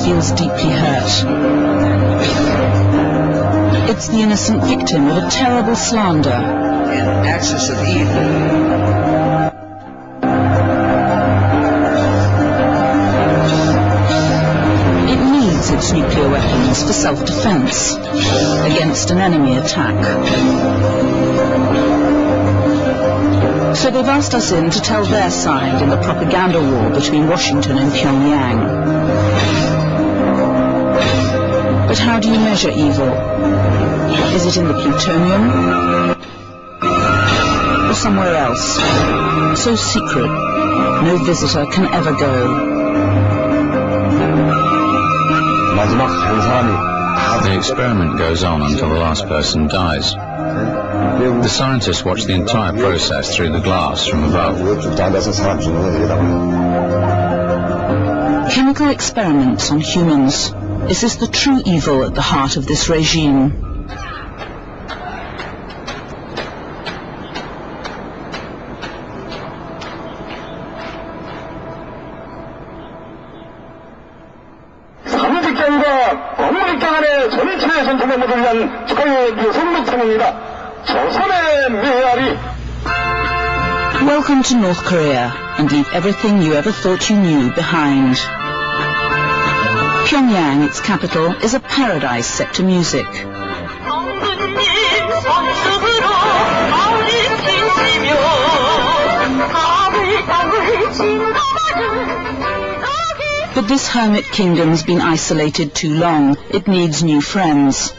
feels deeply hurt. It's the innocent victim of a terrible slander. An axis of evil. Its nuclear weapons for self-defense against an enemy attack. So they've asked us in to tell their side in the propaganda war between Washington and Pyongyang. But how do you measure evil? Is it in the plutonium? Or somewhere else? So secret, no visitor can ever go. The experiment goes on until the last person dies. The scientists watch the entire process through the glass from above. Chemical experiments on humans. Is this the true evil at the heart of this regime? Welcome to North Korea, and leave everything you ever thought you knew behind. Pyongyang, its capital, is a paradise set to music. But this hermit kingdom's been isolated too long. It needs new friends.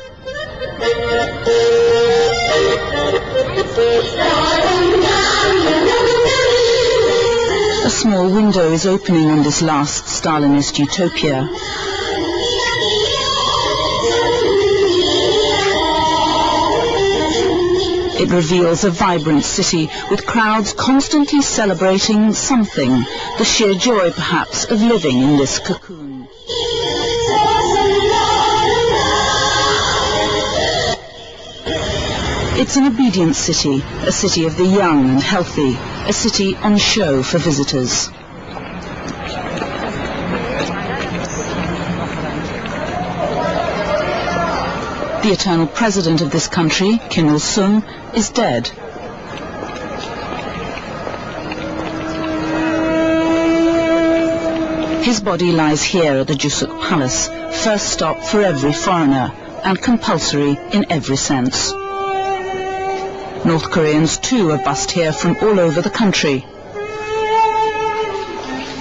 A small window is opening on this last Stalinist utopia. It reveals a vibrant city with crowds constantly celebrating something, the sheer joy perhaps of living in this cocoon. It's an obedient city, a city of the young and healthy, a city on show for visitors. The eternal president of this country, Kim Il-sung, is dead. His body lies here at the Jusuk Palace, first stop for every foreigner, and compulsory in every sense. North Koreans too are bussed here from all over the country.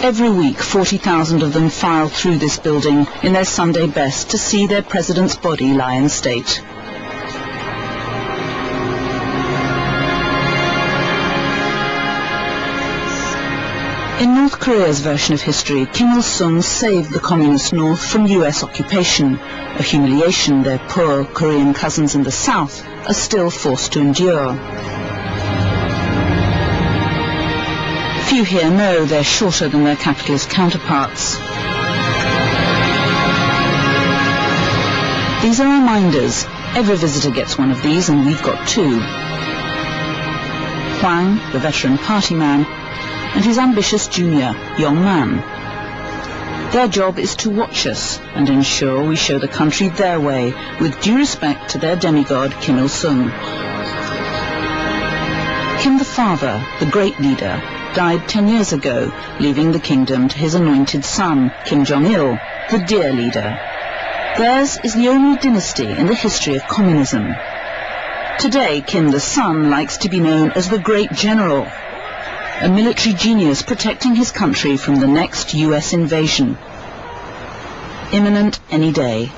Every week 40,000 of them file through this building in their Sunday best to see their president's body lie in state. In North Korea's version of history, Kim Il-sung saved the communist North from US occupation, a humiliation their poor Korean cousins in the South are still forced to endure. Few here know they're shorter than their capitalist counterparts. These are reminders. Every visitor gets one of these, and we've got two. Hwang, the veteran party man, and his ambitious junior, Young Man. Their job is to watch us and ensure we show the country their way, with due respect to their demigod, Kim Il-sung. Kim the father, the great leader, died 10 years ago, leaving the kingdom to his anointed son, Kim Jong-il, the dear leader. Theirs is the only dynasty in the history of communism. Today, Kim the son likes to be known as the Great General, a military genius protecting his country from the next US invasion, imminent any day.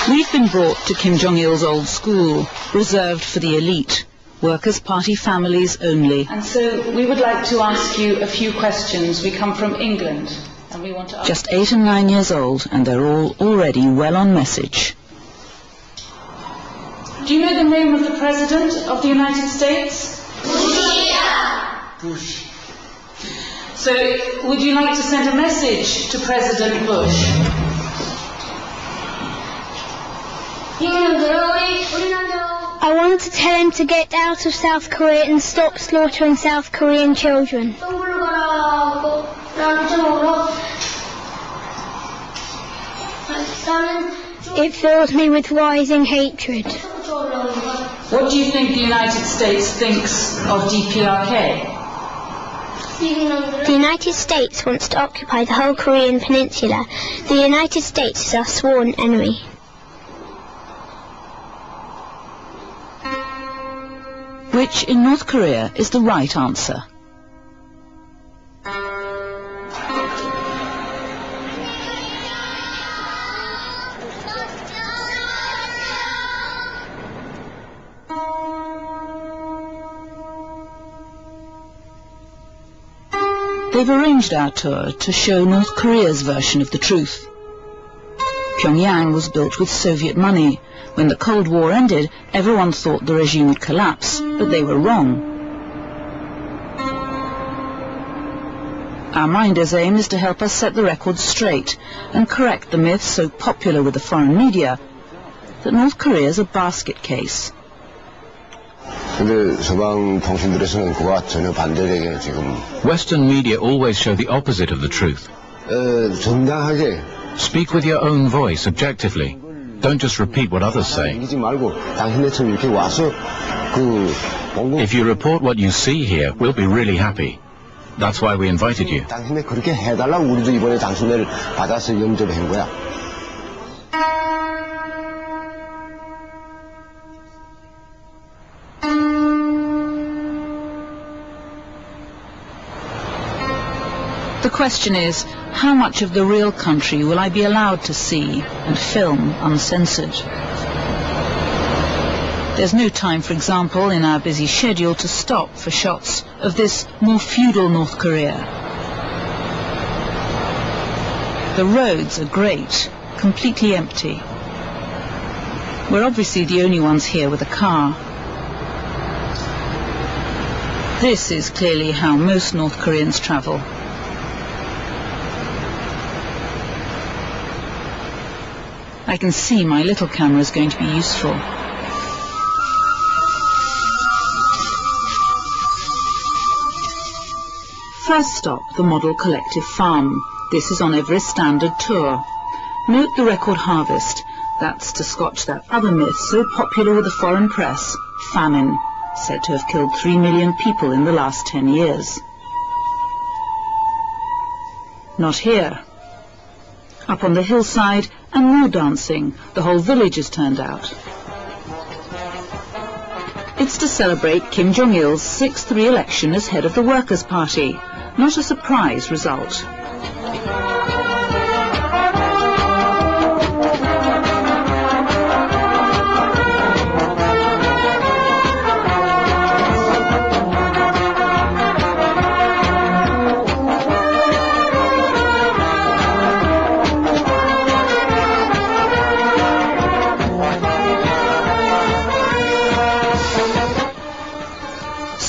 We've been brought to Kim Jong-il's old school, reserved for the elite, Workers' Party families only. And so we would like to ask you a few questions. We come from England, and we want to ask... Just 8 and 9 years old, and they're all already well on message. Do you know the name of the President of the United States? Bush. So, would you like to send a message to President Bush? I want to tell him to get out of South Korea and stop slaughtering South Korean children. It fills me with rising hatred. What do you think the United States thinks of DPRK? The United States wants to occupy the whole Korean peninsula. The United States is our sworn enemy. Which in North Korea is the right answer? They've arranged our tour to show North Korea's version of the truth. Pyongyang was built with Soviet money. When the Cold War ended, everyone thought the regime would collapse, but they were wrong. Our Minder's aim is to help us set the record straight and correct the myth so popular with the foreign media that North Korea is a basket case. Western media always show the opposite of the truth. Speak with your own voice, objectively. Don't just repeat what others say. If you report what you see here, we'll be really happy. That's why we invited you. The question is, how much of the real country will I be allowed to see and film uncensored? There's no time, for example, in our busy schedule to stop for shots of this more feudal North Korea. The roads are great, completely empty. We're obviously the only ones here with a car. This is clearly how most North Koreans travel. I can see my little camera is going to be useful. First stop, the Model Collective Farm. This is on every standard tour. Note the record harvest. That's to scotch that other myth so popular with the foreign press, famine, said to have killed 3 million people in the last 10 years. Not here. Up on the hillside, and more dancing. The whole village is turned out. It's to celebrate Kim Jong-il's 6th re-election as head of the Workers' Party. Not a surprise result.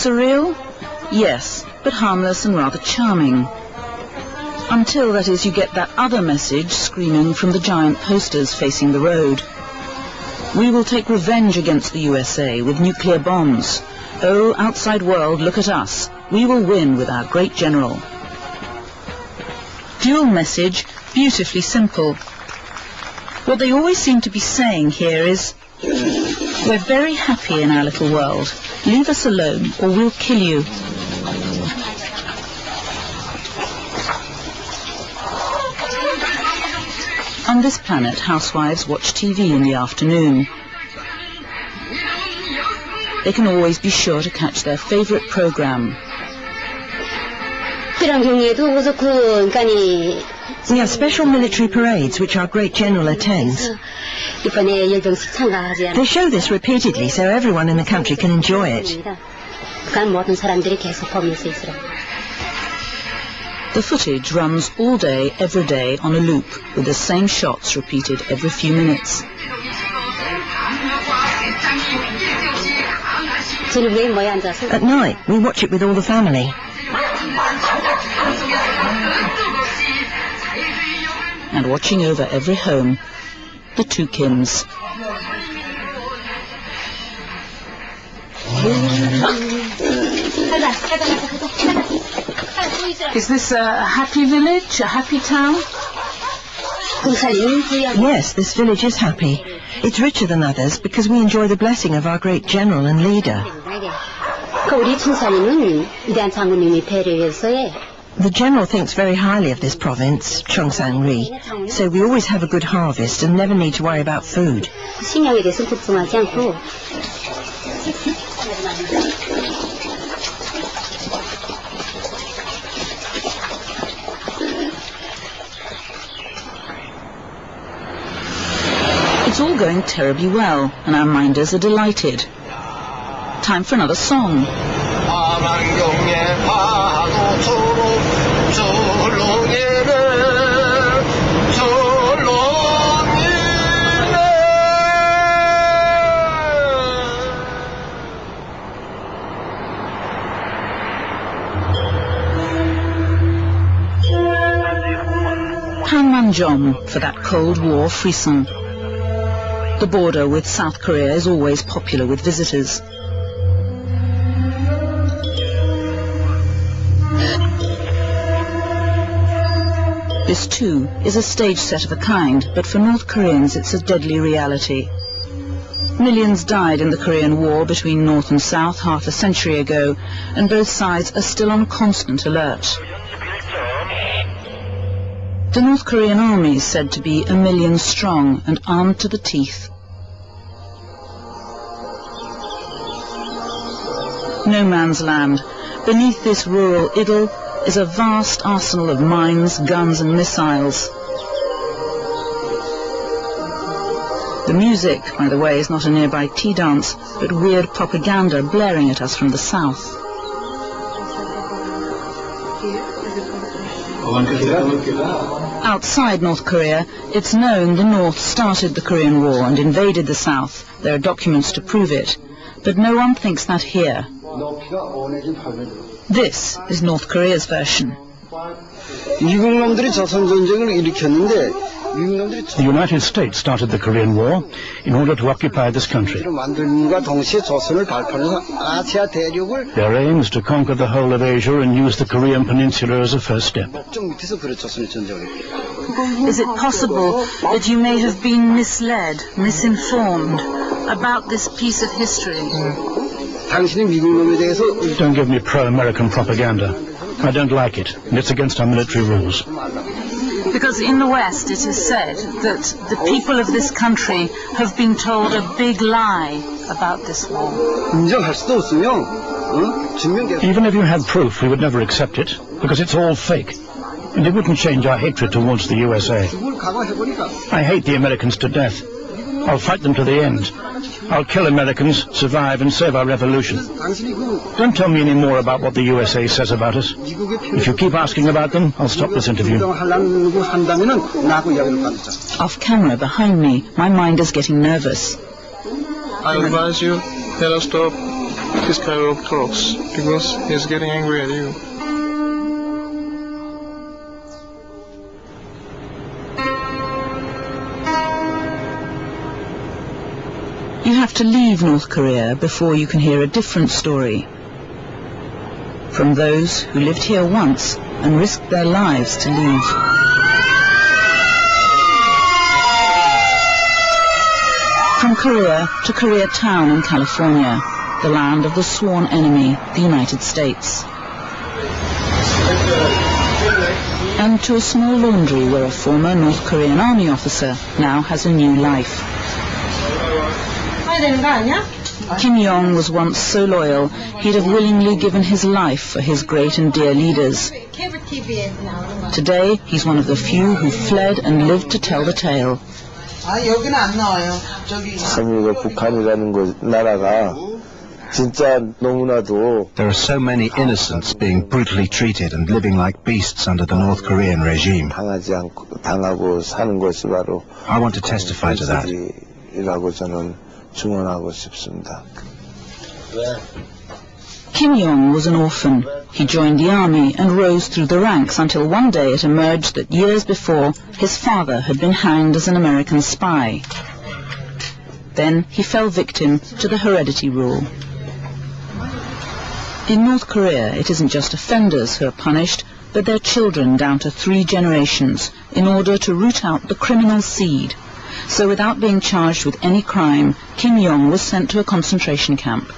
Surreal? Yes, but harmless and rather charming. Until, that is, you get that other message screaming from the giant posters facing the road. We will take revenge against the USA with nuclear bombs. Oh, outside world, look at us. We will win with our great general. Dual message, beautifully simple. What they always seem to be saying here is, we're very happy in our little world. Leave us alone or we'll kill you. On this planet, housewives watch TV in the afternoon. They can always be sure to catch their favorite program. We have special military parades which our great general attends. They show this repeatedly so everyone in the country can enjoy it. The footage runs all day, every day on a loop, with the same shots repeated every few minutes. At night, we watch it with all the family. And watching over every home, the two Kims. Is this a happy village, a happy town? Yes, this village is happy. It's richer than others because we enjoy the blessing of our great general and leader. The general thinks very highly of this province, Cheongsang-ri, so we always have a good harvest and never need to worry about food. It's all going terribly well, and our minders are delighted. Time for another song. Panmunjom for that Cold War frisson. The border with South Korea is always popular with visitors. This too is a stage set of a kind, but for North Koreans it's a deadly reality. Millions died in the Korean War between North and South half a century ago, and both sides are still on constant alert. The North Korean army is said to be 1 million strong and armed to the teeth. No man's land. Beneath this rural idyll is a vast arsenal of mines, guns and missiles. The music, by the way, is not a nearby tea dance, but weird propaganda blaring at us from the south. Outside North Korea, it's known the North started the Korean War and invaded the South. There are documents to prove it. But no one thinks that here. This is North Korea's version. The United States started the Korean War in order to occupy this country. Their aim is to conquer the whole of Asia and use the Korean Peninsula as a first step. Is it possible that you may have been misled, misinformed about this piece of history? Don't give me pro-American propaganda. I don't like it, and it's against our military rules. Because in the West it is said that the people of this country have been told a big lie about this war. Even if you had proof, we would never accept it, because it's all fake. And it wouldn't change our hatred towards the USA. I hate the Americans to death. I'll fight them to the end. I'll kill Americans, survive, and save our revolution. Don't tell me any more about what the USA says about us. If you keep asking about them, I'll stop this interview. Off camera behind me, my mind is getting nervous. I advise you, let us stop this kind of talks, because he's getting angry at you. You have to leave North Korea before you can hear a different story. From those who lived here once and risked their lives to leave. From Korea to Koreatown in California, the land of the sworn enemy, the United States. And to a small laundry where a former North Korean army officer now has a new life. Kim Jong was once so loyal, he'd have willingly given his life for his great and dear leaders. Today, he's one of the few who fled and lived to tell the tale. There are so many innocents being brutally treated and living like beasts under the North Korean regime. I want to testify to that. Kim Jong was an orphan. He joined the army and rose through the ranks until one day it emerged that years before his father had been hanged as an American spy. Then he fell victim to the heredity rule. In North Korea, it isn't just offenders who are punished, but their children down to 3 generations, in order to root out the criminal seed. So without being charged with any crime, Kim Yong was sent to a concentration camp.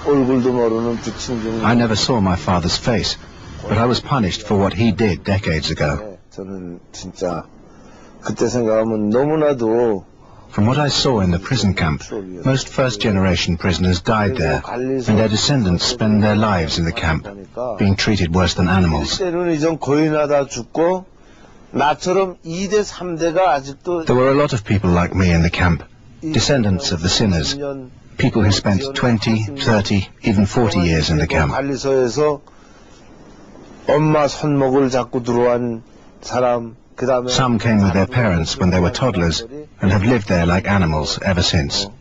I never saw my father's face, but I was punished for what he did decades ago. From what I saw in the prison camp, most first-generation prisoners died there, and their descendants spend their lives in the camp, being treated worse than animals. There were a lot of people like me in the camp, descendants of the sinners, people who spent 20, 30, even 40 years in the camp. Some came with their parents when they were toddlers and have lived there like animals ever since. In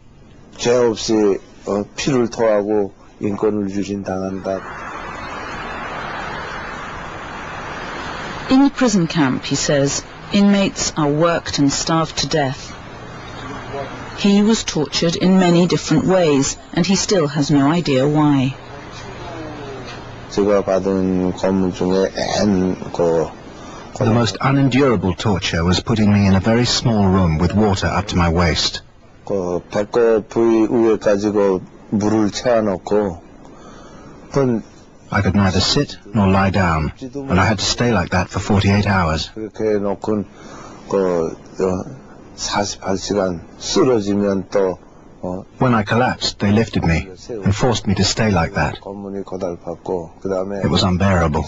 the prison camp, he says, inmates are worked and starved to death. He was tortured in many different ways, and he still has no idea why. The most unendurable torture was putting me in a very small room with water up to my waist. I could neither sit nor lie down, and I had to stay like that for 48 hours. When I collapsed, they lifted me and forced me to stay like that. It was unbearable.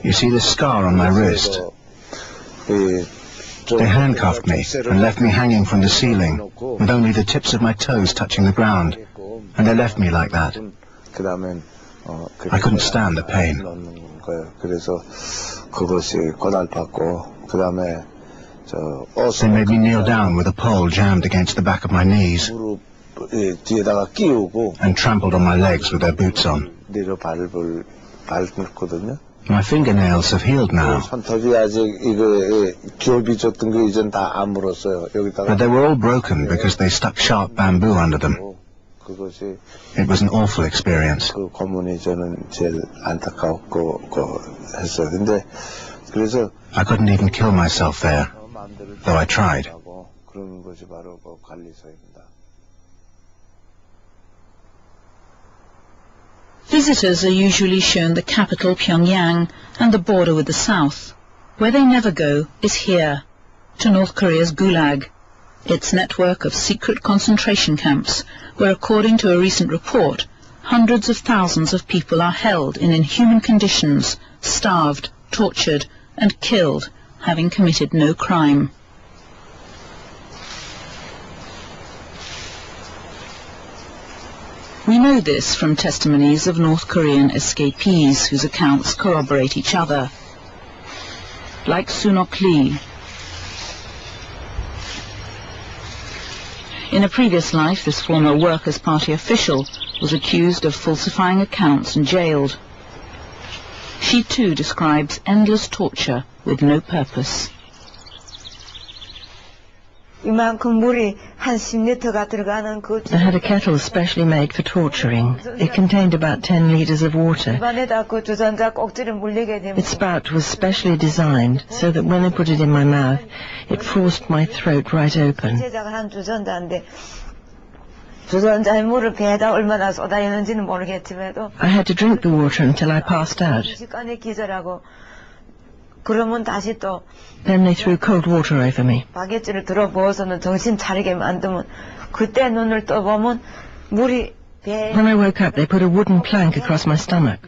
You see this scar on my wrist? They handcuffed me and left me hanging from the ceiling, with only the tips of my toes touching the ground, and they left me like that. I couldn't stand the pain. They made me kneel down with a pole jammed against the back of my knees and trampled on my legs with their boots on. My fingernails have healed now, but they were all broken because they stuck sharp bamboo under them. It was an awful experience. I couldn't even kill myself there, though I tried. Visitors are usually shown the capital, Pyongyang, and the border with the south. Where they never go is here, to North Korea's Gulag, its network of secret concentration camps, where, according to a recent report, hundreds of thousands of people are held in inhuman conditions, starved, tortured, and killed, having committed no crime. We know this from testimonies of North Korean escapees whose accounts corroborate each other. Like Sunok Lee. In a previous life, this former Workers' Party official was accused of falsifying accounts and jailed. She too describes endless torture with no purpose. I had a kettle specially made for torturing. It contained about 10 litres of water. Its spout was specially designed so that when I put it in my mouth, it forced my throat right open. I had to drink the water until I passed out. Then they threw cold water over me. When I woke up, they put a wooden plank across my stomach.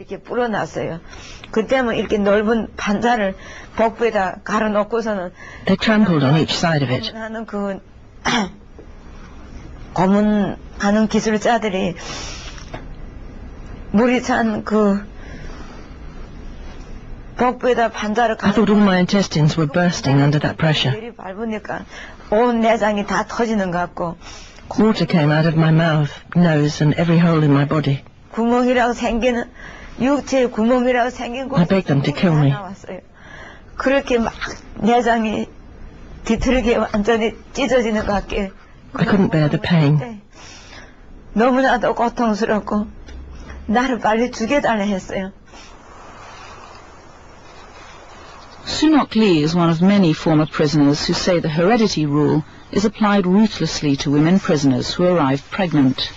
They trampled on each side of it. I thought all my intestines were bursting under that pressure. Water came out of my mouth, nose, and every hole in my body. I begged them to kill me. I couldn't bear the pain. 너무나도 고통스럽고 나를 빨리 죽여달라 했어요. Sunok Lee is one of many former prisoners who say the heredity rule is applied ruthlessly to women prisoners who arrive pregnant.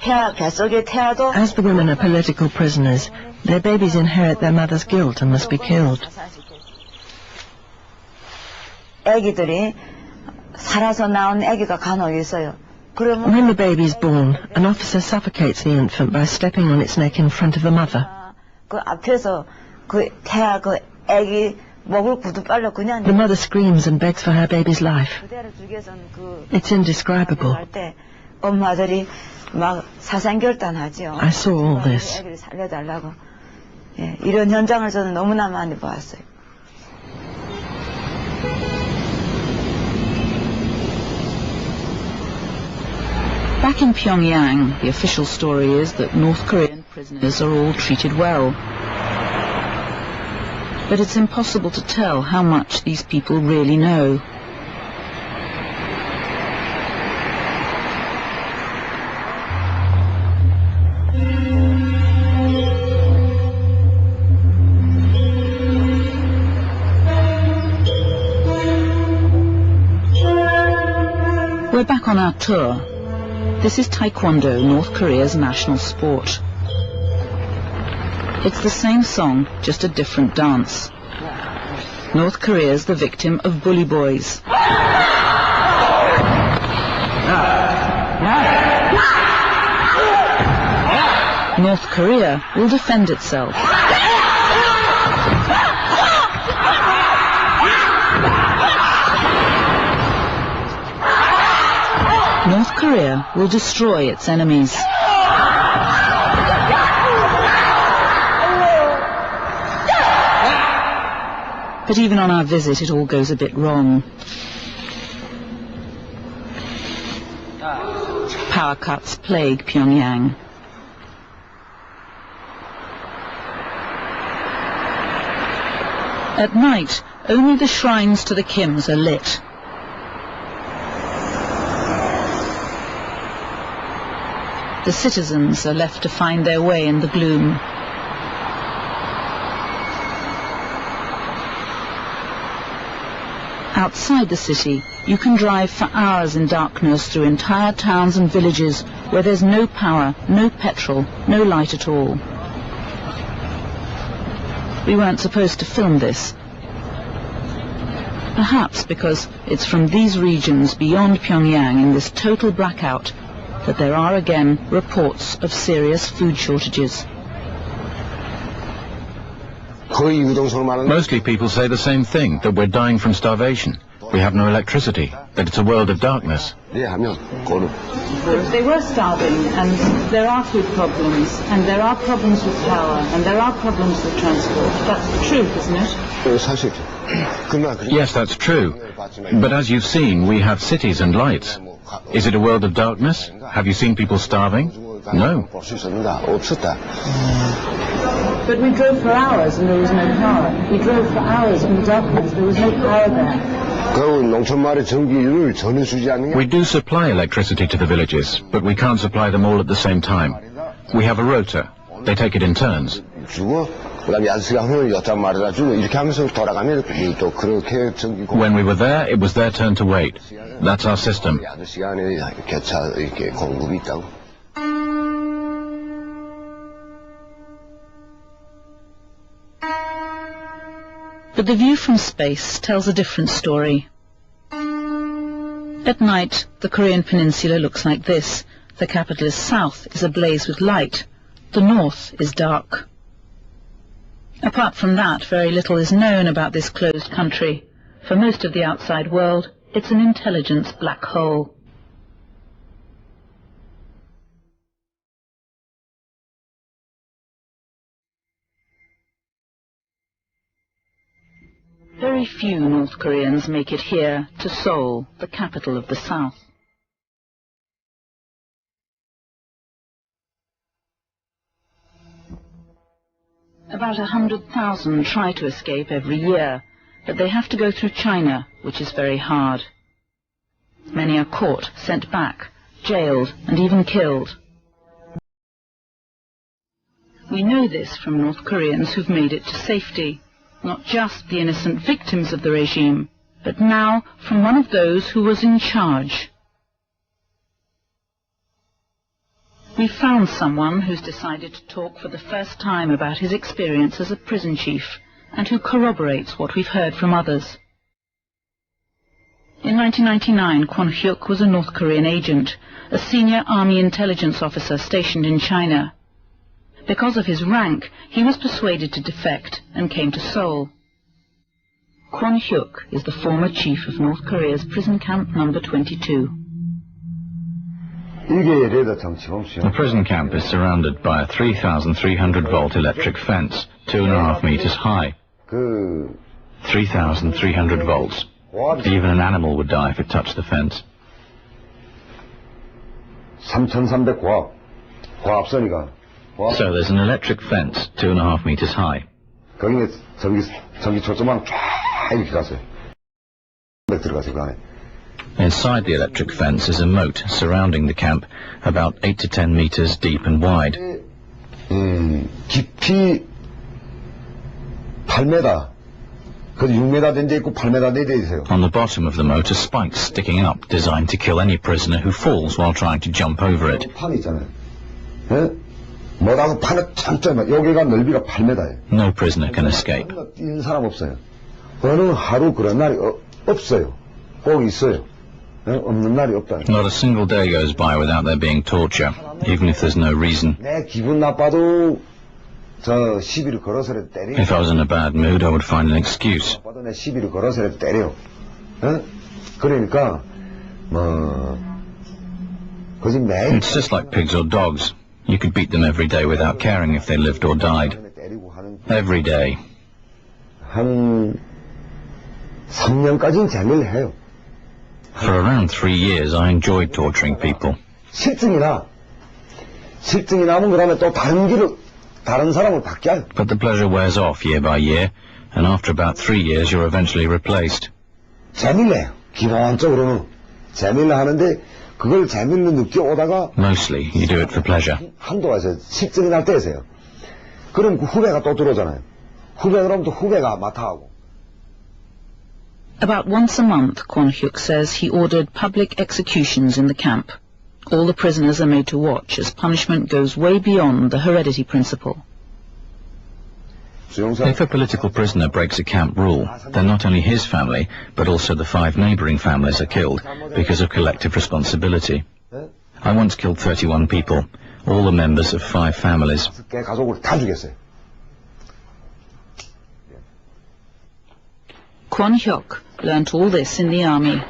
As the women are political prisoners, their babies inherit their mother's guilt and must be killed. 애기들이 살아서 나온 애기가 간혹 있어요. When the baby is born, an officer suffocates the infant by stepping on its neck in front of the mother. 그 앞에서 그 태아 그 애기 목을 구두발로 그냥 The mother screams and begs for her baby's life. It's indescribable. 엄마들이 막 사상결단하죠. I saw all this. 애기를 살려달라고. 예, 이런 현장을 저는 너무나 많이 보았어요. Back in Pyongyang, the official story is that North Korean prisoners are all treated well. But it's impossible to tell how much these people really know. We're back on our tour. This is Taekwondo, North Korea's national sport. It's the same song, just a different dance. North Korea's the victim of bully boys. North Korea will defend itself. North Korea will destroy its enemies. But even on our visit, it all goes a bit wrong. Power cuts plague Pyongyang. At night, only the shrines to the Kims are lit. The citizens are left to find their way in the gloom. Outside the city, you can drive for hours in darkness through entire towns and villages where there's no power, no petrol, no light at all. We weren't supposed to film this. Perhaps because it's from these regions beyond Pyongyang in this total blackout that there are again reports of serious food shortages. Mostly people say the same thing, that we're dying from starvation. We have no electricity, that it's a world of darkness. They were starving, and there are food problems, and there are problems with power, and there are problems with transport. That's the truth, isn't it? Yes, that's true. But as you've seen, we have cities and lights. Is it a world of darkness? Have you seen people starving? No. But we drove for hours and there was no power. We drove for hours in the darkness. There was no power there. We do supply electricity to the villages, but we can't supply them all at the same time. We have a rota. They take it in turns. When we were there, it was their turn to wait. That's our system. But the view from space tells a different story. At night, the Korean peninsula looks like this. The capital's south is ablaze with light. The north is dark. Apart from that, very little is known about this closed country. For most of the outside world, it's an intelligence black hole. Very few North Koreans make it here to Seoul, the capital of the South. About 100,000 try to escape every year, but they have to go through China, which is very hard. Many are caught, sent back, jailed, and even killed. We know this from North Koreans who've made it to safety, not just the innocent victims of the regime, but now from one of those who was in charge. We found someone who's decided to talk for the first time about his experience as a prison chief, and who corroborates what we've heard from others. In 1999, Kwon Hyuk was a North Korean agent, a senior army intelligence officer stationed in China. Because of his rank, he was persuaded to defect and came to Seoul. Kwon Hyuk is the former chief of North Korea's prison camp number 22. The prison camp is surrounded by a 3,300-volt electric fence, 2.5 meters high. 3,300 volts. Even an animal would die if it touched the fence. 3,300 고압선이가. So there's an electric fence, 2.5 meters high. 거기에 전기 초점망 쫙 이렇게 갔어요. 들어가서 그 안에. Inside the electric fence is a moat surrounding the camp, about 8 to 10 meters deep and wide. 깊이 8m, 그 6m 된 데 있고 8m 내려 있어요. On the bottom of the moat are spikes sticking up, designed to kill any prisoner who falls while trying to jump over it. 판 있잖아요. 예? 뭐라고 판을 참잖아요. 여기가 넓이가 8m예요. No prisoner can escape. 뛰는 사람 없어요. 어느 하루 그런 날이 없어요. 꼭 있어요. 없는 날이 없다. Not a single day goes by without there being torture, even if there's no reason. 내 기분 나빠도 저 시비를 걸어서라도 때려. If I was in a bad mood, I would find an excuse. 나빠도 내 시비를 걸어서라도 때려. 그러니까 그지 매일. It's just like pigs or dogs. You could beat them every day without caring if they lived or died. Every day. 한 3년까지는 재미를 해요. For around 3 years, I enjoyed torturing people. 실증이 나면 그다음에 또 다른 사람을 바뀌어요. But the pleasure wears off year by year, and after about 3 years, you're eventually replaced. 재미를 해요. 기본적으로는 재미를 하는데 그걸 재미를 느껴오다가 Mostly, you do it for pleasure. 한도가 있어요. 실증이 날 때에서요. 그럼 그 후배가 또 들어오잖아요. 후배 그러면 또 후배가 맡아하고. About once a month, Kwon Hyuk says he ordered public executions in the camp. All the prisoners are made to watch as punishment goes way beyond the heredity principle. If a political prisoner breaks a camp rule, then not only his family, but also the 5 neighboring families are killed because of collective responsibility. I once killed 31 people, all the members of 5 families. Kwon Hyuk learnt all this in the army.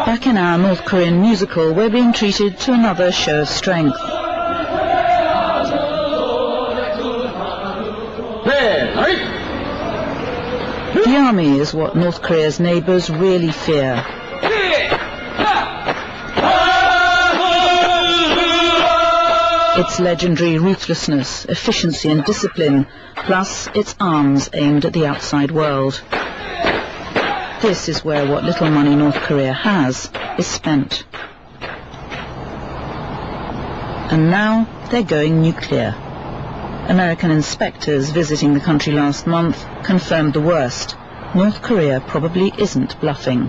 Back in our North Korean musical, we're being treated to another show of strength. The army is what North Korea's neighbours really fear. Its legendary ruthlessness, efficiency and discipline, plus its arms aimed at the outside world. This is where what little money North Korea has is spent. And now they're going nuclear. American inspectors visiting the country last month confirmed the worst. North Korea probably isn't bluffing.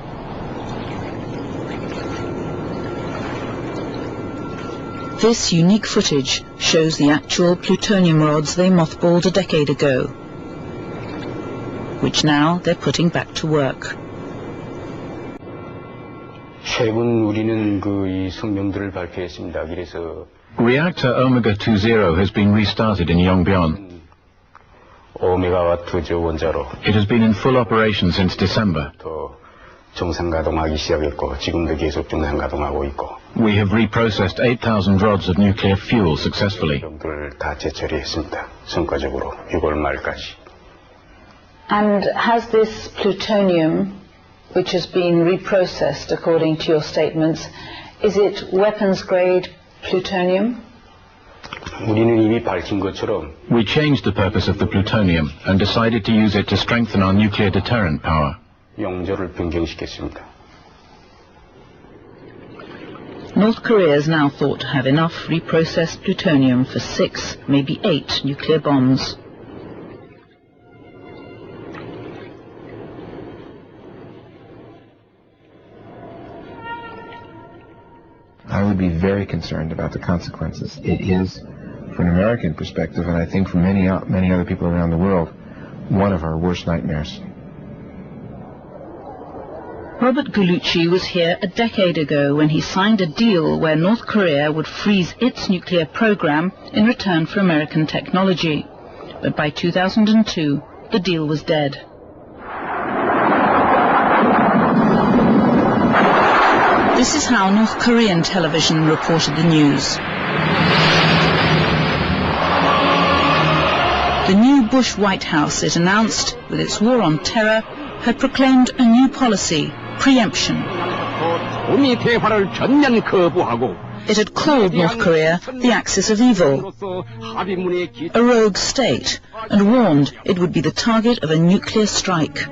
This unique footage shows the actual plutonium rods they mothballed a decade ago, which now they're putting back to work. 최근 우리는 이 성명들을 발표했습니다. 그래서 Reactor Omega 20 has been restarted in Yongbyon. 5메가와트 저 원자로. It has been in full operation since December. 또 정상 가동하기 시작했고 지금도 계속 정상 가동하고 있고. We have reprocessed 8,000 rods of nuclear fuel successfully. 를 다 재처리했습니다. 성과적으로 6월 말까지. And has this plutonium, which has been reprocessed according to your statements, is it weapons grade plutonium? 우리는 이미 밝힌 것처럼 We changed the purpose of the plutonium and decided to use it to strengthen our nuclear deterrent power. 용조를 변경시켰습니다. North Korea is now thought to have enough reprocessed plutonium for 6, maybe 8 nuclear bombs. I would be very concerned about the consequences. It is, from an American perspective, and I think from many other people around the world, one of our worst nightmares. Robert Gulucci was here a decade ago when he signed a deal where North Korea would freeze its nuclear program in return for American technology. But by 2002, the deal was dead. This is how North Korean television reported the news. The new Bush White House, it announced, with its war on terror, had proclaimed a new policy, preemption. It had called North Korea the axis of evil, a rogue state, and warned it would be the target of a nuclear strike.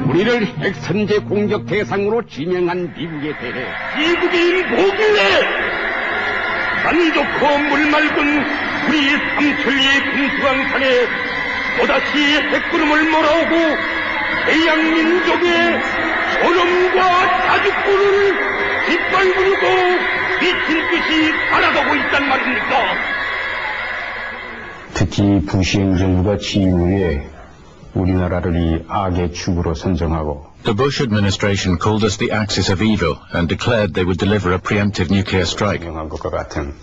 우리를 핵선제 공격 대상으로 지명한 미국에 대해 미국이 뭐길래 산좋고 물 맑은 우리 삼천리의 금수강산에 또다시 핵구름을 몰아오고 해양 민족의 존엄과 자주권을 짓밟으려고 미친 듯이 살아가고 있단 말입니까? 특히 부시 행정부가 취임 후에 우리나라를 이 악의 축으로 선정하고 The Bush administration called us the axis of evil and declared they would deliver a preemptive nuclear strike. 명한 것과 같은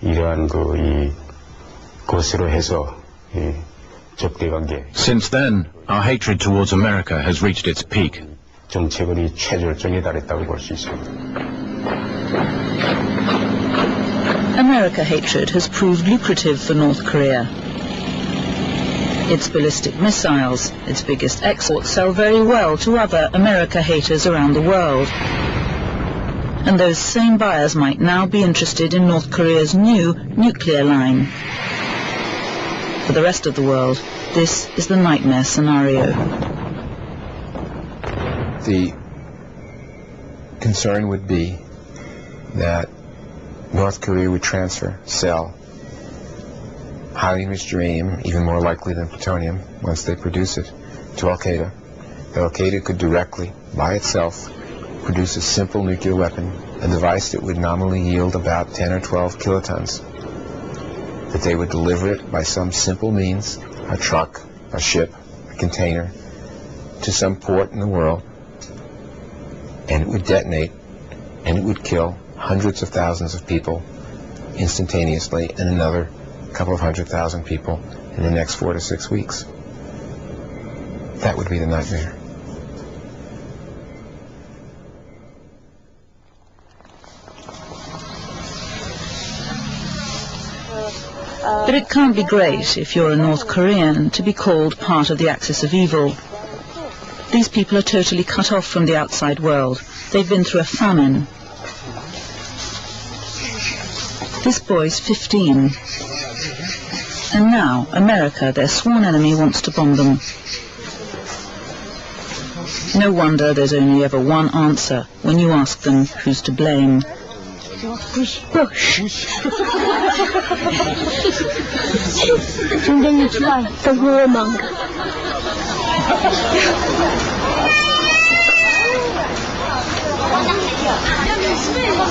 이러한 것으로 해서 적대관계. Since then, our hatred towards America has reached its peak. 정책의 최절정에 달했다고 볼 수 있습니다. America hatred has proved lucrative for North Korea. Its ballistic missiles, its biggest exports, sell very well to other America haters around the world. And those same buyers might now be interested in North Korea's new nuclear line. For the rest of the world, this is the nightmare scenario. The concern would be that North Korea would transfer, sell highly enriched uranium, even more likely than plutonium, once they produce it, to Al-Qaeda. Al-Qaeda could directly, by itself, produce a simple nuclear weapon, a device that would nominally yield about 10 or 12 kilotons. That they would deliver it by some simple means, a truck, a ship, a container, to some port in the world, and it would detonate, and it would kill hundreds of thousands of people instantaneously, and another couple of 100,000 people in the next 4 to 6 weeks. That would be the nightmare. But it can't be great, if you're a North Korean, to be called part of the axis of evil. These people are totally cut off from the outside world. They've been through a famine. This boy's 15. And now, America, their sworn enemy, wants to bomb them. No wonder there's only ever one answer when you ask them who's to blame. Bush. And then it's like the warmonger.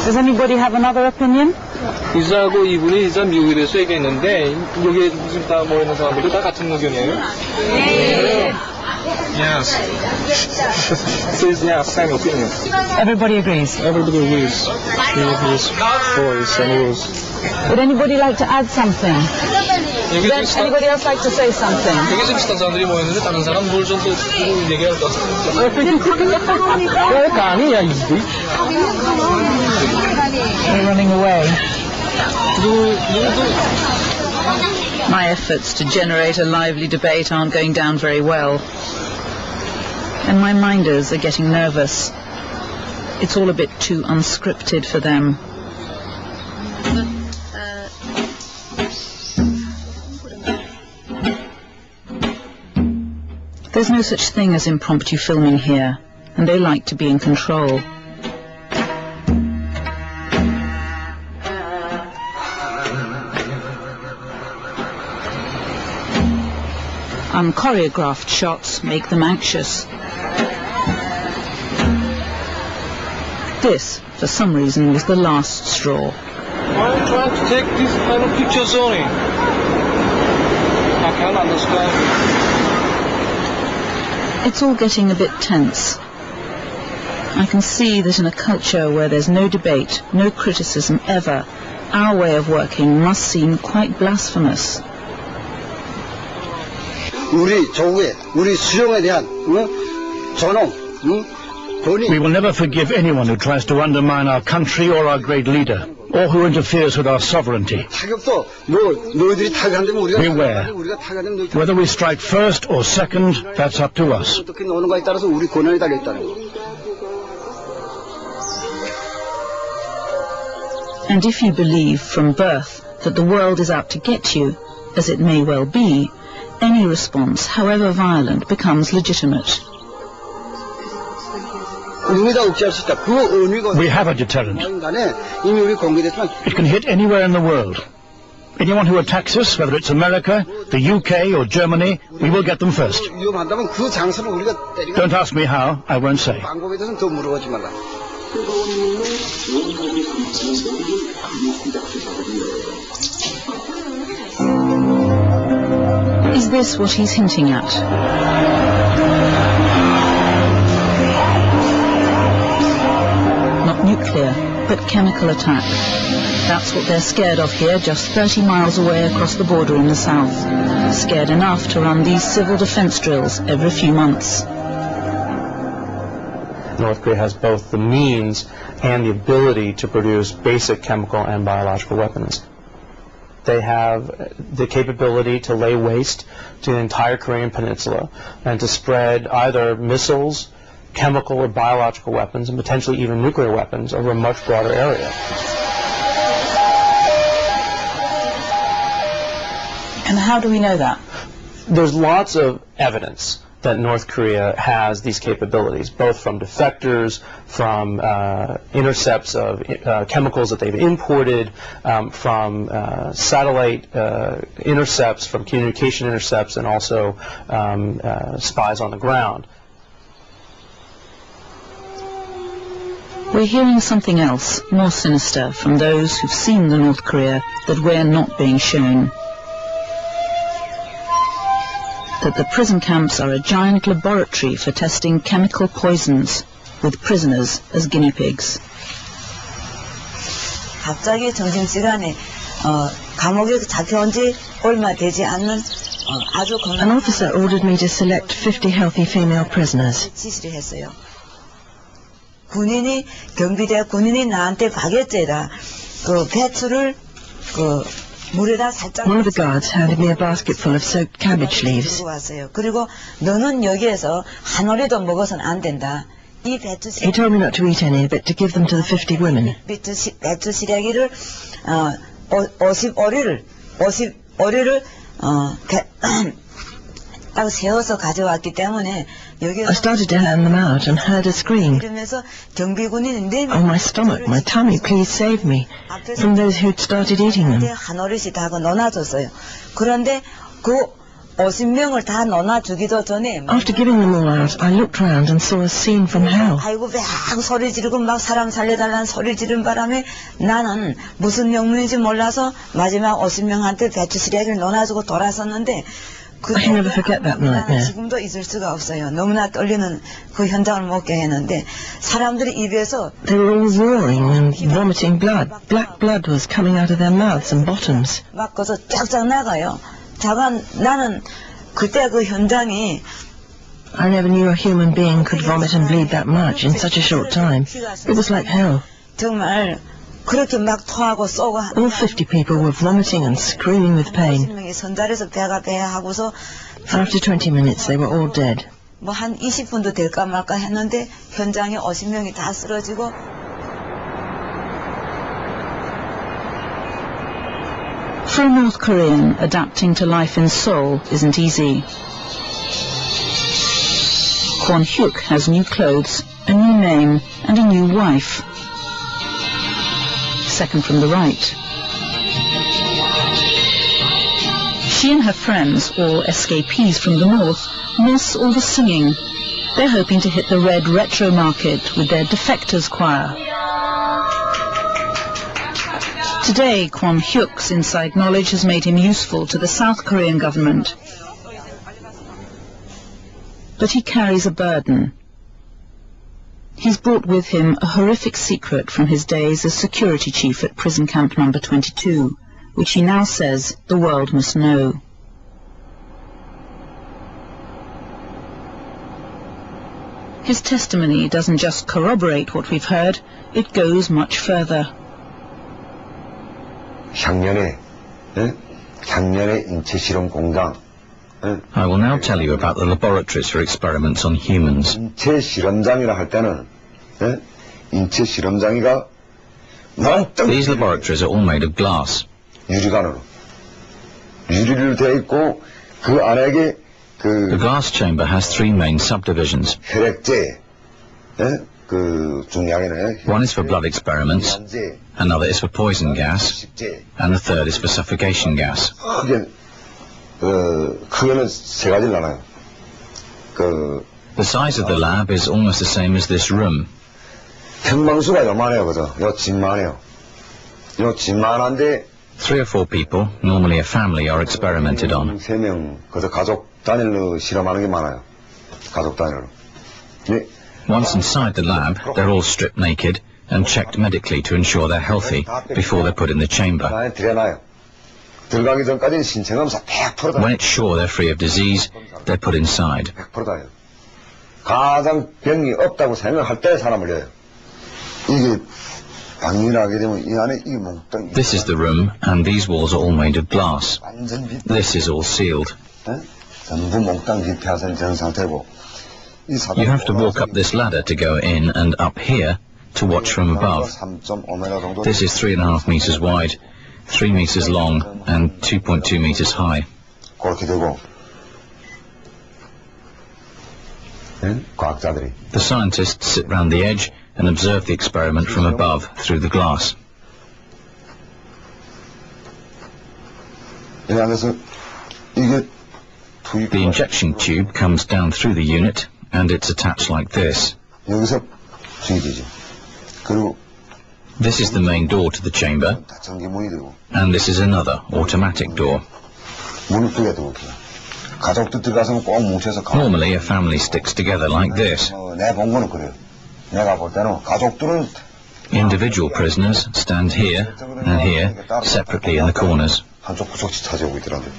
Does anybody have another opinion? 이사하고 이분이 이사 미국에 대해서 얘기했는데 여기 지금 다 모여있는 사람들이 다 같은 의견이에요? 네. Yes. Says yes, same opinion. Everybody agrees. Everybody agrees. His voice and rules. Would anybody like to add something? Would anybody else like to say something? 여기서 비슷한 사람들이 모였는데 다른 사람 뭘 좀 또 얘기할 것 같습니다. 왜 아니야 이게? They're running away. My efforts to generate a lively debate aren't going down very well. And my minders are getting nervous. It's all a bit too unscripted for them. There's no such thing as impromptu filming here, and they like to be in control. Unchoreographed shots make them anxious. This, for some reason, was the last straw. I'm trying to take this kind of pictures only. I can't understand. It's all getting a bit tense. I can see that in a culture where there's no debate, no criticism ever, our way of working must seem quite blasphemous. We will never forgive anyone who tries to undermine our country or our great leader, or who interferes with our sovereignty. Beware. Whether we strike first or second, that's up to us. And if you believe from birth that the world is out to get you, as it may well be, any response, however violent, becomes legitimate. We have a deterrent. It can hit anywhere in the world. Anyone who attacks us, whether it's America, the UK or Germany, we will get them first. Don't ask me how, I won't say. Is this what he's hinting at? Not nuclear, but chemical attack. That's what they're scared of here, just 30 miles away across the border in the south. Scared enough to run these civil defense drills every few months. North Korea has both the means and the ability to produce basic chemical and biological weapons. They have the capability to lay waste to the entire Korean peninsula and to spread either missiles, chemical or biological weapons, and potentially even nuclear weapons over a much broader area. And how do we know that? There's lots of evidence that North Korea has these capabilities, both from defectors, from intercepts of chemicals that they've imported, from satellite intercepts, from communication intercepts, and also spies on the ground. We're hearing something else, more sinister, from those who've seen the North Korea that we're not being shown. That the prison camps are a giant laboratory for testing chemical poisons, with prisoners as guinea pigs. 갑자기 점심시간에 감옥에서 잡혀온 지 얼마 되지 않는 아주 An officer ordered me to select 50 healthy female prisoners. 지시를 했어요. 경비대 군인이 나한테 바게트에다 그 배추를 물에다 살짝 One of the guards handed me a basket full of soaked cabbage leaves. 그리고 너는 여기에서 한 오리도 먹어서는 안 된다. 이 He told me not to eat any, but to give them to the 50 women. 배추 시래기를 50오리를 딱 세워서 가져왔기 때문에 I started to hand them out and heard a scream. Oh, my stomach, my tummy, please save me, from those who'd started eating them. 한 오리씩 다 넣어놔줬어요. 그런데 그 50명을 다 넣어주기도 전에 After giving them all out, I looked round and saw a scene from hell. 아이고 막 소리 지르고 막 사람 살려달라는 소리 지른 바람에 나는 무슨 명문인지 몰라서 마지막 50명한테 배추 시래기를 넣어주고 돌아섰는데 I can never forget that nightmare. 지금도 잊을 수가 없어요. 너무나 떨리는 그 현장을 먹게 했는데 사람들이 입에서 They were all roaring and vomiting blood. Black blood was coming out of their mouths and bottoms. 막 거기서 쫙쫙 나가요. 나는 그때 그 현장이 I never knew a human being could vomit and bleed that much in such a short time. It was like hell. 정말 그렇게 막 토하고 쏘고 All 50 people were vomiting and screaming with pain. 선달에서 배가 하고서 After 20 minutes, they were all dead. 뭐 한 20분도 될까 말까 했는데 현장에 50명이 다 쓰러지고. For a North Korean, adapting to life in Seoul isn't easy. Kwon Hyuk has new clothes, a new name, and a new wife. Second from the right. She and her friends, all escapees from the north, miss all the singing. They're hoping to hit the red retro market with their defectors choir. Today, Kwon Hyuk's inside knowledge has made him useful to the South Korean government. But he carries a burden. He's brought with him a horrific secret from his days as security chief at prison camp number 22, which he now says the world must know. His testimony doesn't just corroborate what we've heard, it goes much further. 작년에 인체 실험 공장 I will now tell you about the laboratories for experiments on humans. 인체 실험장이라 할 때는 인체 실험장이가 These laboratories are all made of glass. 유리관으로 유리를 돼 있고 그 안에 The glass chamber has three main subdivisions. 혈액제 그 중량에는 One is for blood experiments, another is for poison gas, and the third is for suffocation gas. 크게는 세 가지를 나눠요. The size of the lab is almost the same as this room. 평방수가 요만해요, 그죠? 요 집만해요. 요 집만한데 3 or 4 people, normally a family, are experimented on. 3명, 그래서 가족 단위로 실험하는 게 많아요. 가족 단위로. 네. Once inside the lab, they're all stripped naked and checked medically to ensure they're healthy before they're put in the chamber. 들어가기 전까지는 신체 검사 100% When it's sure they're free of disease, they're put inside. 100%다요. 가장 병이 없다고 생각할 때 사람을 넣어요. 이게 방문하게 되면 이 안에 이 몽땅. This is the room, and these walls are all made of glass. This is all sealed. 전부 몽땅 비폐화된 전 상태고. You have to walk up this ladder to go in, and up here to watch from above. This is 3.5 meters wide, 3 meters long, and 2.2 meters high. 그렇게 되고. 과학자들이. The scientists sit round the edge and observe the experiment from above through the glass. 이 안에서 이게 The injection tube comes down through the unit, and it's attached like this. 여기서 주입이죠. 그리고 This is the main door to the chamber, 전기문이 되고. and this is another automatic door. 문을 두개 두고. 가족들 들어가서 꼭 뭉쳐서 가. Normally, a family sticks together like this. 내 본 거는 그래요. 내가 볼 때는 가족들은 Individual prisoners stand here and here, separately in the corners. 한쪽 구석씩 차지하고 있더라고요.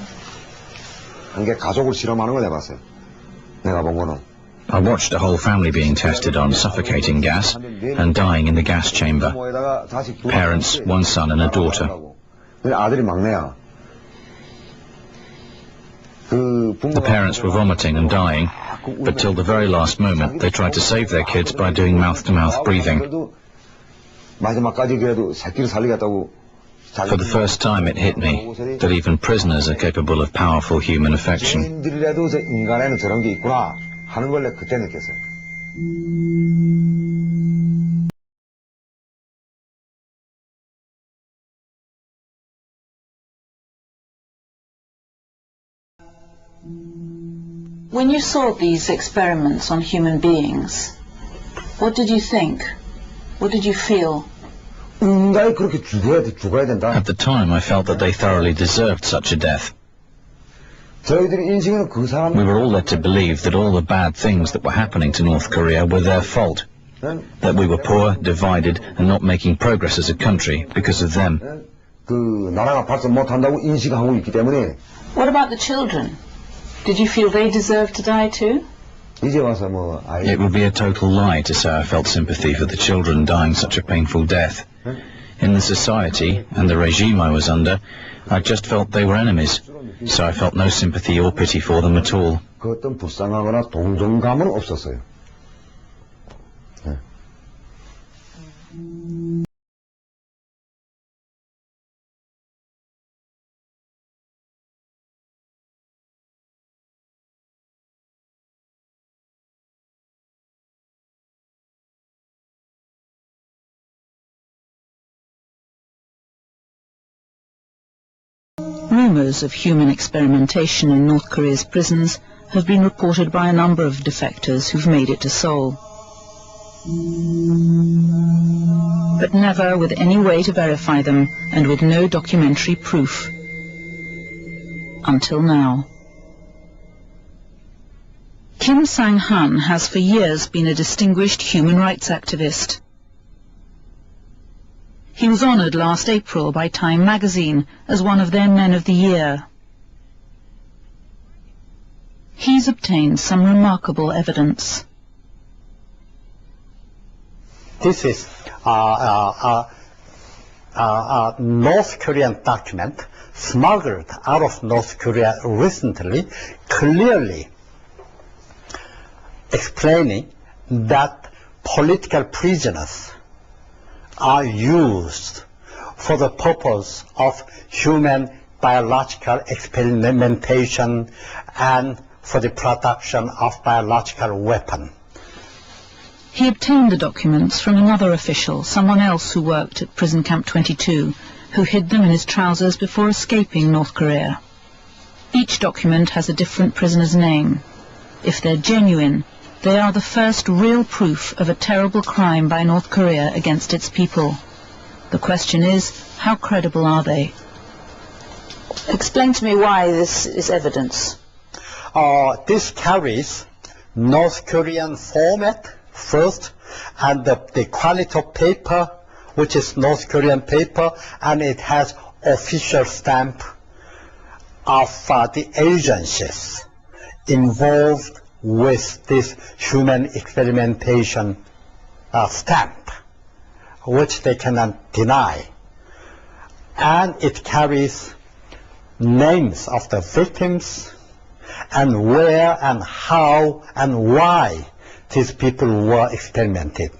한 개 가족을 실험하는 걸 해봤어요. 내가 본 거는. I watched a whole family being tested on suffocating gas and dying in the gas chamber. Parents, one son and a daughter. 아들이 막내야. The parents were vomiting and dying, but till the very last moment they tried to save their kids by doing mouth-to-mouth breathing. 마지막까지 그래도 새끼를 살리겠다고. For the first time it hit me that even prisoners are capable of powerful human affection. 죄인들이라도 인간에는 저런 게 있구나 하는 걸 그때 느꼈어요. When you saw these experiments on human beings, what did you think? What did you feel? 인간이 그렇게 죽어야 된다. At the time I felt that they thoroughly deserved such a death. 저희들이 인식은 그 사람. We were all led to believe that all the bad things that were happening to North Korea were their fault. That we were poor, divided, and not making progress as a country because of them. 그 나라가 발전 못한다고 인식하고 있기 때문에. What about the children? Did you feel they deserved to die too? 이제 와서 뭐 It would be a total lie to say I felt sympathy for the children dying such a painful death. In the society and the regime I was under, I just felt they were enemies, so I felt no sympathy or pity for them at all. 그 어떤 불쌍하거나 동정감은 없었어요. rumours of human experimentation in North Korea's prisons have been reported by a number of defectors who've made it to Seoul, but never with any way to verify them and with no documentary proof. Until now. Kim Sang-han has for years been a distinguished human rights activist. He was honoured last April by Time magazine as one of their Men of the Year. He's obtained some remarkable evidence. This is a North Korean document smuggled out of North Korea recently, clearly explaining that political prisoners are used for the purpose of human biological experimentation and for the production of biological weapons. He obtained the documents from another official, someone else who worked at Prison Camp 22, who hid them in his trousers before escaping North Korea. Each document has a different prisoner's name. If they're genuine, they are the first real proof of a terrible crime by North Korea against its people. The question is, how credible are they? Explain to me why this is evidence. This carries North Korean format first, and the quality of paper, which is North Korean paper, and it has official stamp of the agencies involved with this human experimentation stamp, which they cannot deny. And it carries names of the victims and where and how and why these people were experimented.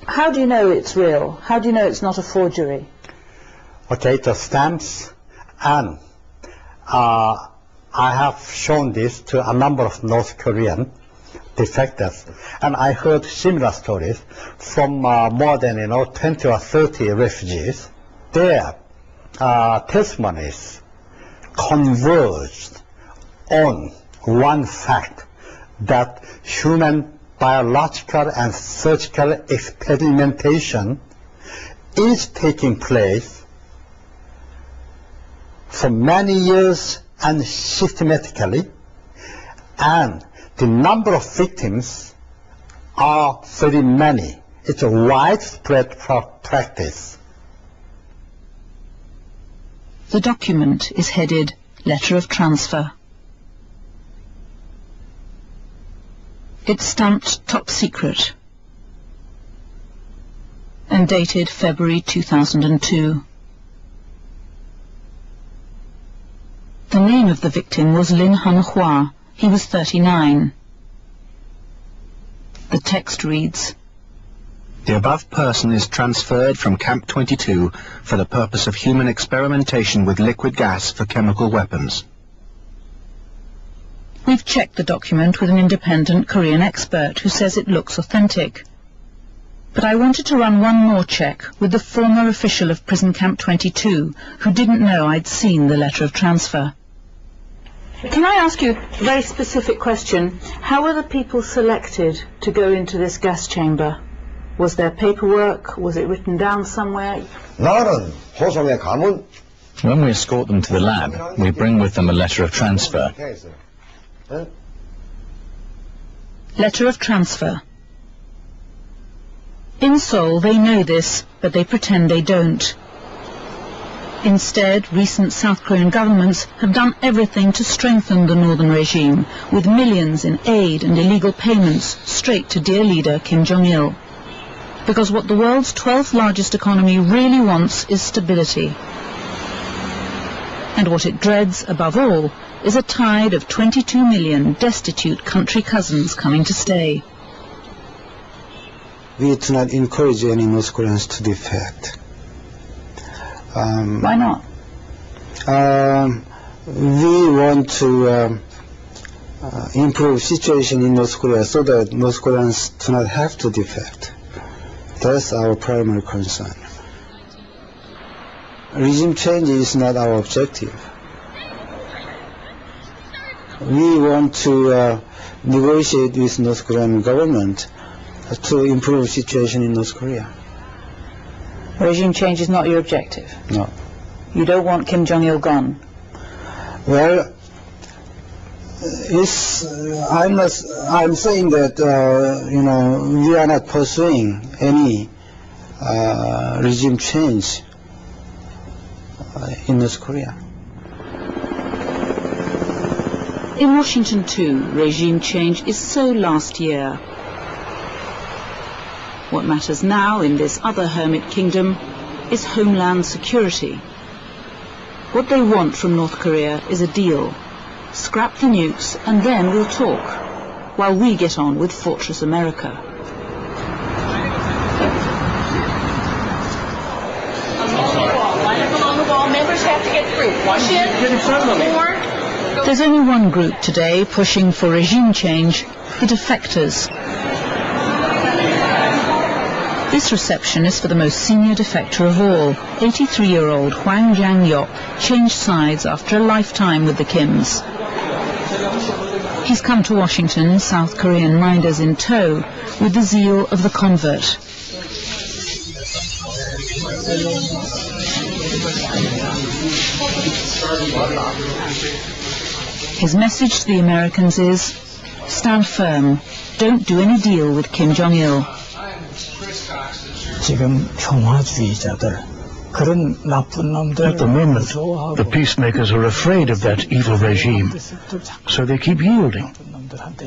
How do you know it's real? How do you know it's not a forgery? Okay, the stamps, and I have shown this to a number of North Korean defectors, and I heard similar stories from more than 20 or 30 refugees. Their testimonies converged on one fact, that human biological and surgical experimentation is taking place for many years and systematically, and the number of victims are very many. It's a widespread practice. The document is headed Letter of Transfer. It's stamped Top Secret and dated February 2002. The name of the victim was Lin Han-hwa. He was 39. The text reads, "The above person is transferred from Camp 22 for the purpose of human experimentation with liquid gas for chemical weapons." We've checked the document with an independent Korean expert who says it looks authentic. But I wanted to run one more check with the former official of Prison Camp 22 who didn't know I'd seen the letter of transfer. Can I ask you a very specific question? How were the people selected to go into this gas chamber? Was there paperwork? Was it written down somewhere? When we escort them to the lab, we bring with them a letter of transfer. Letter of transfer. In Seoul they know this, but they pretend they don't. Instead, recent South Korean governments have done everything to strengthen the northern regime, with millions in aid and illegal payments straight to dear leader Kim Jong-il. Because what the world's 12th largest economy really wants is stability. And what it dreads, above all, is a tide of 22 million destitute country cousins coming to stay. We do not encourage any North Koreans to defect. Why not? We want to improve situation in North Korea so that North Koreans do not have to defect. That's our primary concern. regime change is not our objective. We want to negotiate with North Korean government to improve situation in North Korea. Regime change is not your objective? No. You don't want Kim Jong-il gone? Well, I'm saying that, we are not pursuing any regime change in North Korea. In Washington too, regime change is so last year. What matters now in this other hermit kingdom is homeland security. What they want from North Korea is a deal. Scrap the nukes and then we'll talk, while we get on with Fortress America. Members have to get through. One in, four. There's only one group today pushing for regime change, the defectors. This reception is for the most senior defector of all. 83-year-old Hwang Jang-yop changed sides after a lifetime with the Kims. He's come to Washington, South Korean minders in tow, with the zeal of the convert. His message to the Americans is, stand firm, don't do any deal with Kim Jong-il. At the moment, the peacemakers are afraid of that evil regime, so they keep yielding,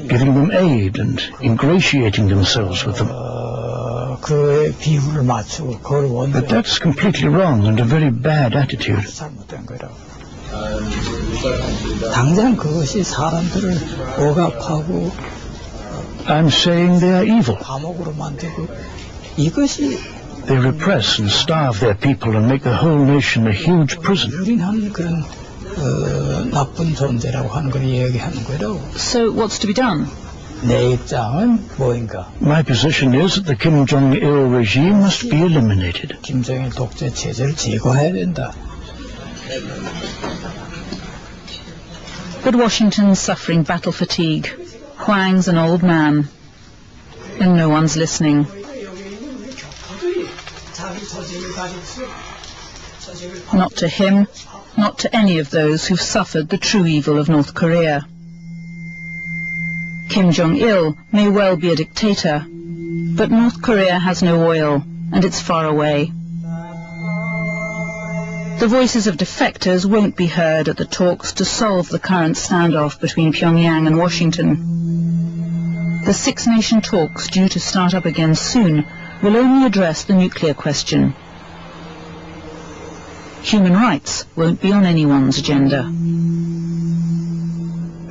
giving them aid and ingratiating themselves with them. But that's completely wrong and a very bad attitude. I'm saying they are evil. They repress and starve their people and make the whole nation a huge prison. So what's to be done? My position is that the Kim Jong-il regime must be eliminated. But Washington's suffering battle fatigue. Hwang's an old man, and no one's listening. Not to him, not to any of those who've suffered the true evil of North Korea. Kim Jong-il may well be a dictator, but North Korea has no oil, and it's far away. The voices of defectors won't be heard at the talks to solve the current standoff between Pyongyang and Washington. The six-nation talks due to start up again soon will only address the nuclear question. Human rights won't be on anyone's agenda.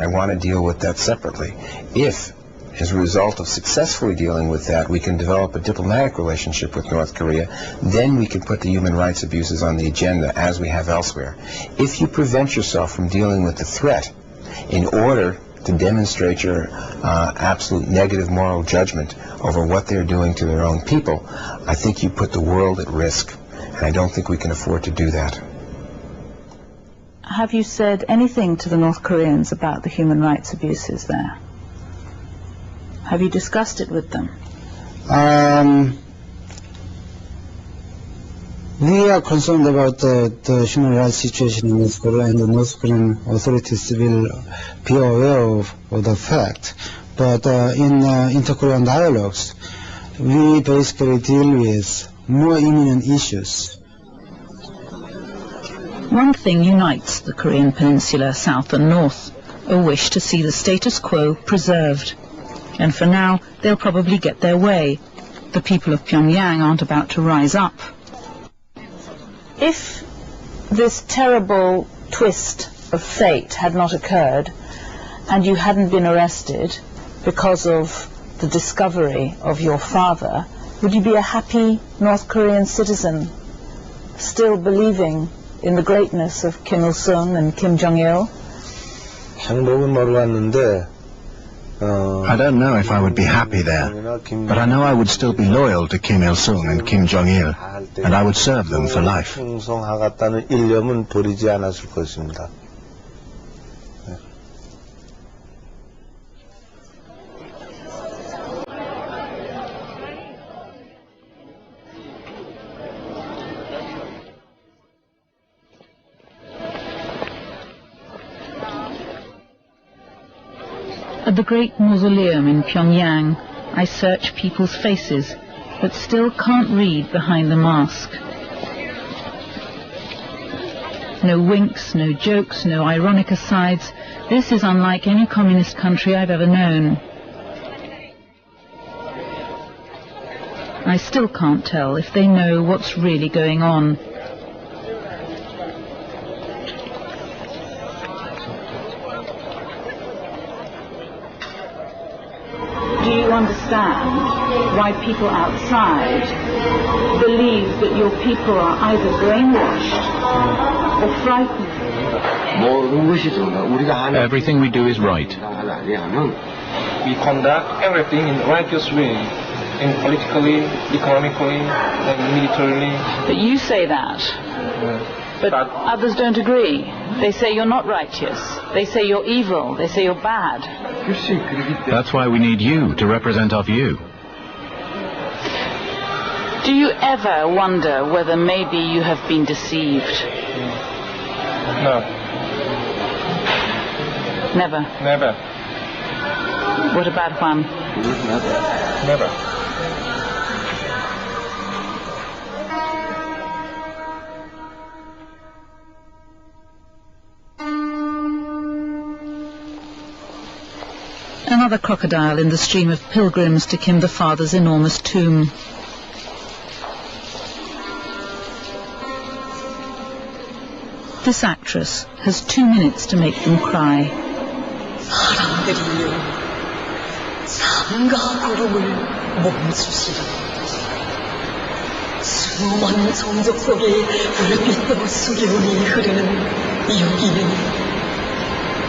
I want to deal with that separately. If, as a result of successfully dealing with that, we can develop a diplomatic relationship with North Korea, then we can put the human rights abuses on the agenda as we have elsewhere. If you prevent yourself from dealing with the threat in order to demonstrate your absolute negative moral judgment over what they're doing to their own people, I think you put the world at risk, and I don't think we can afford to do that. Have you said anything to the North Koreans about the human rights abuses there? Have you discussed it with them? We are concerned about the human rights situation in North Korea, and the North Korean authorities will be aware of the fact. But in inter-Korean dialogues, we basically deal with more imminent issues. One thing unites the Korean peninsula, south and north, a wish to see the status quo preserved. And for now, they'll probably get their way. The people of Pyongyang aren't about to rise up. If this terrible twist of fate had not occurred, and you hadn't been arrested because of the discovery of your father, would you be a happy North Korean citizen, still believing in the greatness of Kim Il-sung and Kim Jong-il? 행복은 모르겠는데 I don't know if I would be happy there, but I know I would still be loyal to Kim Il-sung and Kim Jong-il, and I would serve them for life. 충성하겠다는 일념은 버리지 않았을 것입니다. At the Great Mausoleum in Pyongyang, I search people's faces, but still can't read behind the mask. No winks, no jokes, no ironic asides. This is unlike any communist country I've ever known. I still can't tell if they know what's really going on. Do you understand why people outside believe that your people are either brainwashed or frightened? Everything we do is right. We conduct everything in the righteous way, in politically, economically, and militarily. But you say that. But others don't agree. They say you're not righteous. They say you're evil. They say you're bad. That's why we need you to represent our view. Do you ever wonder whether maybe you have been deceived? No. Never? Never. What about Juan? Never. Another crocodile in the stream of pilgrims to Kim the Father's enormous tomb. This actress has 2 minutes to make them cry. 사람들이여, 삶과 구름을 멈추시라. 수많은 정적 속에 불빛도 수기운이 흐르는 여기는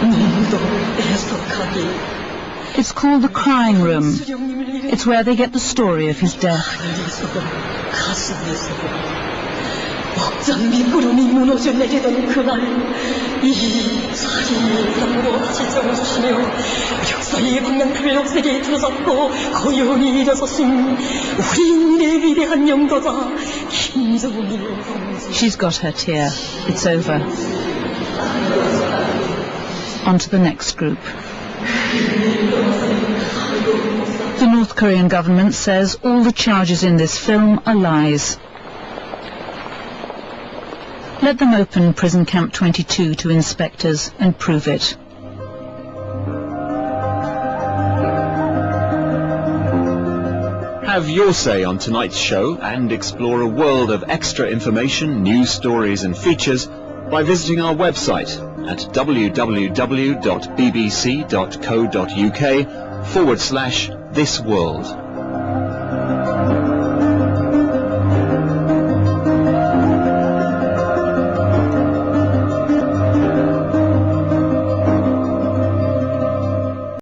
눈도 애석하게. It's called the Crying Room. It's where they get the story of his death. 억장비 구름이 무너져 내리던 그날 이 자리의 땅으로 지정주시며 역사의 광명표역세계에 들어섰고 고요히 일어서신 우리의 위대한 영도자 김정일 동지. She's got her tear. It's over. On to the next group. The North Korean government says all the charges in this film are lies. Let them open Prison Camp 22 to inspectors and prove it. Have your say on tonight's show and explore a world of extra information, news stories and features by visiting our website at www.bbc.co.uk/thisworld.